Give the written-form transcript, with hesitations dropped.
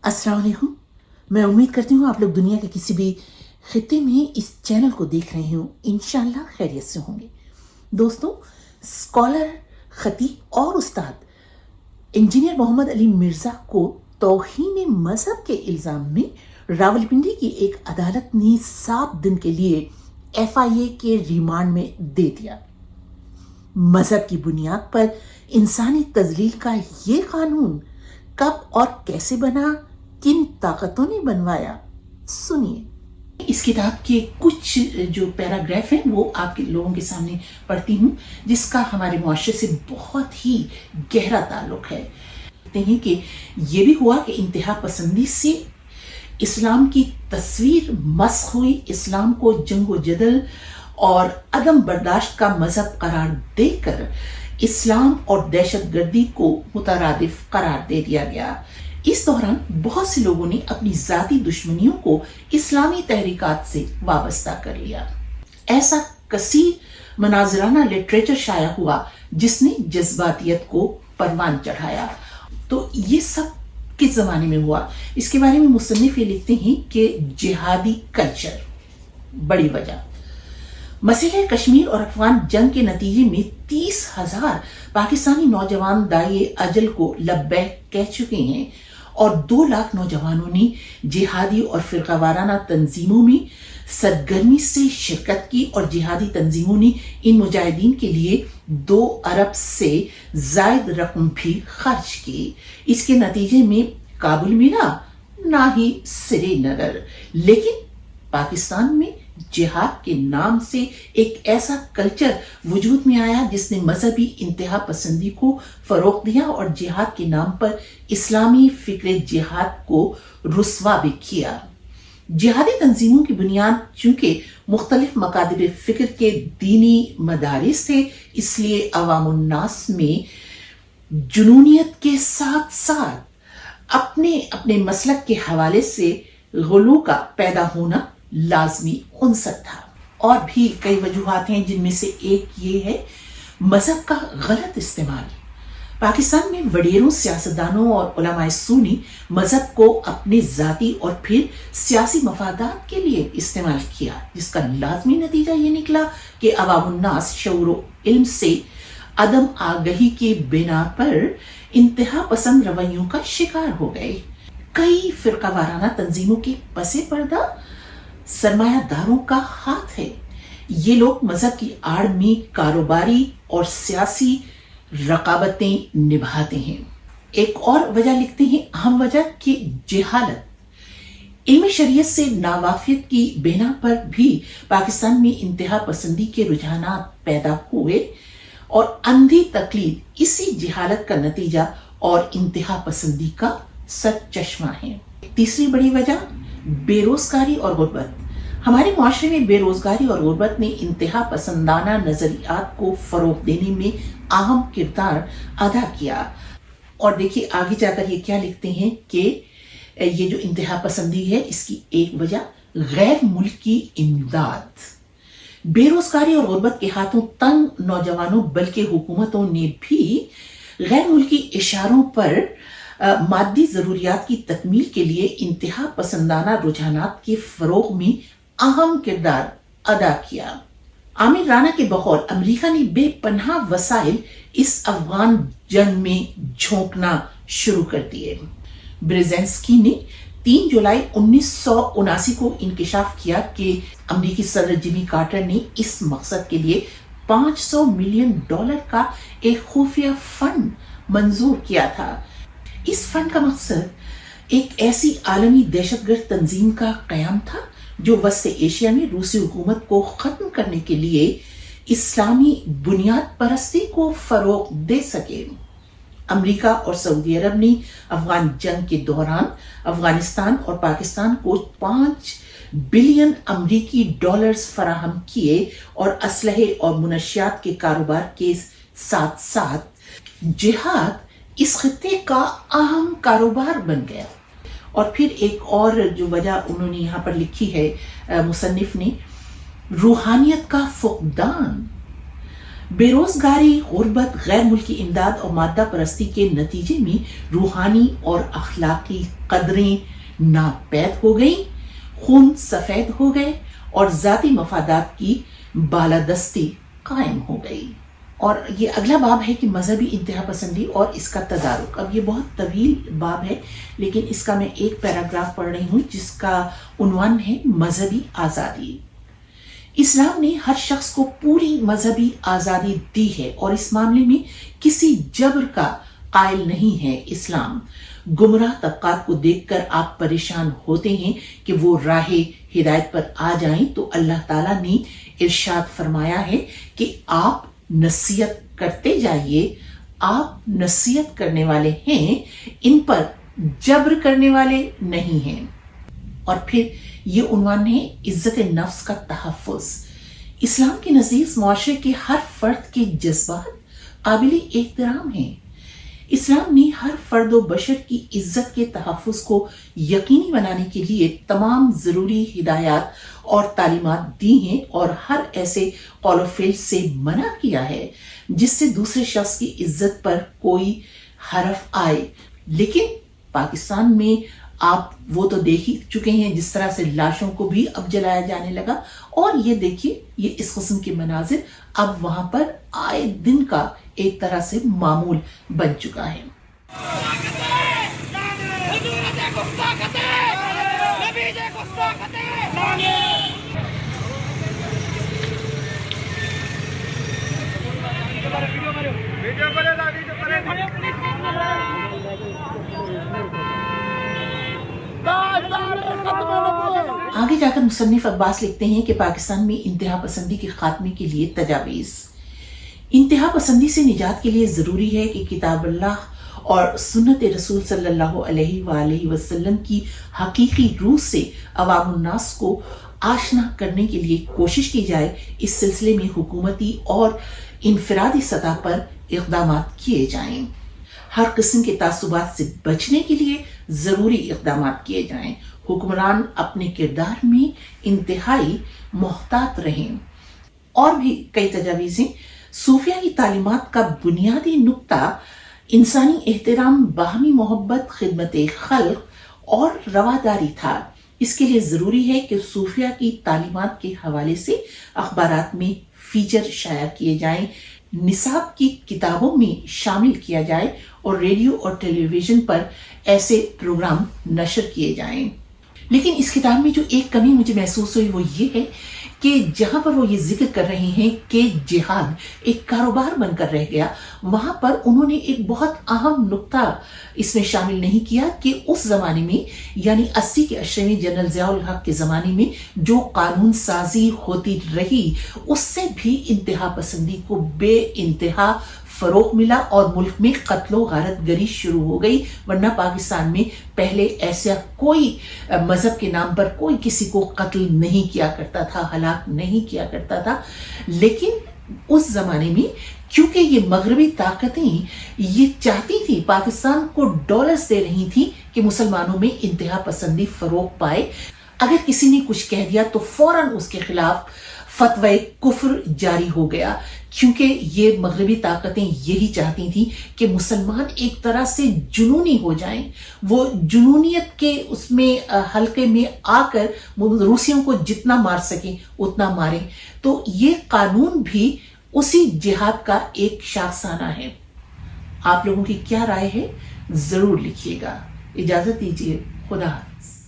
अस्सलाम वालेकुम। मैं उम्मीद करती हूँ आप लोग दुनिया के किसी भी खित्ते में इस चैनल को देख रहे हो, इंशाल्लाह खैरियत से होंगे। दोस्तों, स्कॉलर, खतीब और उस्ताद इंजीनियर मोहम्मद अली मिर्ज़ा को तौहीन मजहब के इल्ज़ाम में रावलपिंडी की एक अदालत ने 7 दिन के लिए FIA के रिमांड में दे दिया। मजहब की बुनियाद पर इंसानी तजलील का ये कानून कब और कैसे बना, किन ताकतों ने बनवाया, सुनिए। इस किताब के कुछ जो पैराग्राफ हैं वो आपके लोगों के सामने पढ़ती हूँ, जिसका हमारे मुआशरे से बहुत ही गहरा ताल्लुक है। कहते हैं कि ये भी हुआ कि इंतहा पसंदी से इस्लाम की तस्वीर मस्ख हुई, इस्लाम को जंगो जदल और अदम बर्दाश्त का मजहब करार देकर इस्लाम और दहशतगर्दी को मुतरादिफ करार दे दिया गया। इस दौरान बहुत से लोगों ने अपनी जाती दुश्मनियों को इस्लामी तहरीकात से वाबस्ता कर लिया। ऐसा कसीर मनाजराना लिटरेचर शाया हुआ जिसने जज्बातियत को परवान चढ़ाया। तो ये सब किस जमाने में हुआ, इसके बारे में मुसन्निफ ये लिखते हैं कि जिहादी कल्चर बड़ी वजह। मसले कश्मीर और अफगान जंग के नतीजे में 30,000 पाकिस्तानी नौजवान दाए अजल को लब्बैक कह चुके हैं और 2 लाख नौजवानों ने जिहादी और फिरकावाराना तंजीमों में सरगर्मी से शिरकत की और जिहादी तंजीमों ने इन मुजाहिदीन के लिए 2 अरब से जायद रकम भी खर्च की। इसके नतीजे में काबुल मिला ना ही श्रीनगर, लेकिन पाकिस्तान में जिहाद के नाम से एक ऐसा कल्चर वजूद में आया जिसने मजहबी इंतहा पसंदी को फरोग दिया और जिहाद के नाम पर इस्लामी फिक्र जिहाद को रुस्वा भी किया। जिहादी तंजीमों की बुनियाद चूंकि मुख्तलिफ मकादिब फिक्र के दीनी मदारिस थे, इसलिए अवामुन्नास में जुनूनियत के साथ साथ अपने अपने मसलक के हवाले से गुलू का पैदा होना लाजमी उनसर था। और भी कई वजूहात हैं, जिनमें से एक ये है मजहब का गलत इस्तेमाल। पाकिस्तान में वडेरों, सियासतदानों और उलमाए सुन्नी मजहब को अपने जाती और फिर सियासी मफादात के लिए इस्तेमाल किया, जिसका लाजमी नतीजा ये निकला कि अवामुन्नास शऊर इल्म से अदम आगही के बिना पर इंतहा पसंद रवैयों का शिकार हो गए। कई फिरकावाराना तंजीमों के पसे पर्दा सरमायादारों का हाथ है। ये लोग मजहब की आड़ में कारोबारी और सियासी रकाबतें निभाते हैं। एक और वजह लिखते हैं, अहम वजह की जिहालत। इल्म शरीयत से नावाफियत की बिना पर भी पाकिस्तान में इंतहा पसंदी के रुझानात पैदा हुए और अंधी तकलीद इसी जिहालत का नतीजा और इंतहा पसंदी का सच चश्मा है। तीसरी बड़ी वजह बेरोजगारी और गुर्बत। हमारे मुआशरे में बेरोजगारी और गुर्बत ने इंतहा पसंदाना नजरियात को फरोग देने में अहम किरदार अदा किया। और देखिए आगे जाकर ये क्या लिखते हैं कि ये जो इंतहा पसंदी है, इसकी एक वजह गैर मुल्की इमदाद। बेरोजगारी और गुर्बत के हाथों तंग नौजवानों बल्कि हुकूमतों ने भी गैर मुल्की इशारों पर मादी जरूरियात की तकमील के लिए इंतहा पसंदाना रुझानात के फरोग में अहम किरदार अदा किया। आमिर राना के बकौल अमेरिका ने बेपनाह वसाइल इस अफगान जंग में झोंकना शुरू कर दिए। ब्रेजेंस्की ने 3 जुलाई 1979 को इंकशाफ किया कि अमेरिकी सदर जिमी कार्टर ने इस मकसद के लिए $500 मिलियन का एक खुफिया फंड मंजूर किया था। इस फंड का मकसद एक ऐसी आलमी दहशतगर्द तंजीम का कयाम था जो वस्त एशिया में रूसी हुकूमत को खत्म करने के लिए इस्लामी बुनियाद परस्ती को फरोग दे सके। अमेरिका और सऊदी अरब ने अफगान जंग के दौरान अफगानिस्तान और पाकिस्तान को $5 बिलियन अमेरिकी डॉलर्स फराहम किए और असलहे और मुनशियात के कारोबार के साथ साथ जिहाद इस खित्ते का अहम कारोबार बन गया। और फिर एक और जो वजह उन्होंने यहाँ पर लिखी है मुसन्निफ ने, रूहानियत का फुकदान। बेरोजगारी, गुर्बत, गैर मुल्की इमदाद और मादा परस्ती के नतीजे में रूहानी और अखलाकी कदरें नापैद हो गई, खून सफेद हो गए और जाती मफादात की बालादस्ती कायम हो गई। और ये अगला बाब है कि मजहबी इंतहा पसंदी और इसका तदारुक। अब ये बहुत तवील बाब है, लेकिन इसका मैं एक पैराग्राफ पढ़ रही हूँ जिसका उन्वान है मजहबी आज़ादी। इस्लाम ने हर शख्स को पूरी मजहबी आज़ादी दी है और इस मामले में किसी जबर का कायल नहीं है। इस्लाम गुमराह तबकात को देखकर आप परेशान होते हैं कि वो राहे हिदायत पर आ जाएं, तो अल्लाह ताला ने इरशाद फरमाया है कि आप नसीहत करते जाइए, आप नसीहत करने वाले हैं, इन पर जबर करने वाले नहीं हैं। और फिर ये उन्वान है इज्जत नफ्स का तहफ़्फ़ुज़। इस्लाम के नज़दीक मुआशरे के हर फर्द के जज्बात काबिल एहतराम हैं। इस्लाम ने हर फर्द व बशर की इज्जत के तहफ़्फ़ुज़ को यकीनी बनाने के लिए तमाम ज़रूरी हिदायत और तालीमात दी हैं और हर ऐसे कौल फ़िल से मना किया है जिससे दूसरे शख्स की इज्जत पर कोई हरफ आए। लेकिन पाकिस्तान में आप वो तो देख ही चुके हैं जिस तरह से लाशों को भी अब जलाया जाने लगा, और ये देखिए ये इस किस्म के मनाजिर अब वहां पर आए दिन का एक तरह से मामूल बन चुका है। आगे जाकर मुसन्निफ अब्बास लिखते हैं कि पाकिस्तान में इंतहा पसंदी के खात्मे के लिए तजावीज़। इंतहा पसंदी से निजात के लिए ज़रूरी है कि किताब अल्लाह और सुन्नत रसूल सल्लल्लाहु अलैहि वसल्लम की हकीकी रूह से अवामुन्नास को आशना करने के लिए कोशिश की जाए। इस सिलसिले में हुकूमती और इनफरादी सतह पर इक़दाम किए जाएं। हर किस्म के तासुबात से बचने के लिए ज़रूरी इक़दाम किए जाएं। हुक्मरान अपने किरदार में इंतहाई मोहतात रहें। और भी कई तजावीज़ें। सूफिया की तालीमात का बुनियादी नुक्ता इंसानी एहतराम, बाहमी मोहब्बत, खिदमत खल्क और रवादारी था। इसके लिए ज़रूरी है कि सूफिया की तालीमात के हवाले से अखबारात में फीचर शाया किए जाएं, निसाब की किताबों में शामिल किया जाए और रेडियो और टेलीविज़न पर ऐसे प्रोग्राम नशर किए जाएं। लेकिन इस किताब में जो एक कमी मुझे महसूस हुई वो ये है कि जहां पर वो ये जिक्र कर रहे हैं कि जिहाद एक कारोबार बनकर रह गया, वहां पर उन्होंने एक बहुत अहम नुक्ता इसमें शामिल नहीं किया कि उस जमाने में यानी 80 के अशरे में जनरल ज़ियाउल हक के जमाने में जो कानून साजी होती रही उससे भी इंतहा पसंदी को बे इंतहा फरोग मिला और मुल्क में कत्लो गारत गरी शुरू हो गई। वरना पाकिस्तान में पहले ऐसा कोई मजहब के नाम पर कोई किसी को कत्ल नहीं किया करता था, हलाक नहीं किया करता था। लेकिन उस जमाने में क्योंकि ये मगरबी ताकतें ये चाहती थी, पाकिस्तान को डॉलर्स दे रही थी कि मुसलमानों में इंतहा पसंदी फरोग पाए। अगर किसी ने कुछ कह दिया तो फौरन उसके खिलाफ फतवा कुफ्र जारी हो गया, क्योंकि ये मगरबी ताकतें यही चाहती थी कि मुसलमान एक तरह से जुनूनी हो जाएं, वो जुनूनियत के उसमें हल्के में आकर रूसियों को जितना मार सके उतना मारें। तो ये कानून भी उसी जिहाद का एक शाखसाना है। आप लोगों की क्या राय है जरूर लिखिएगा। इजाजत दीजिए, खुदा हाफिज।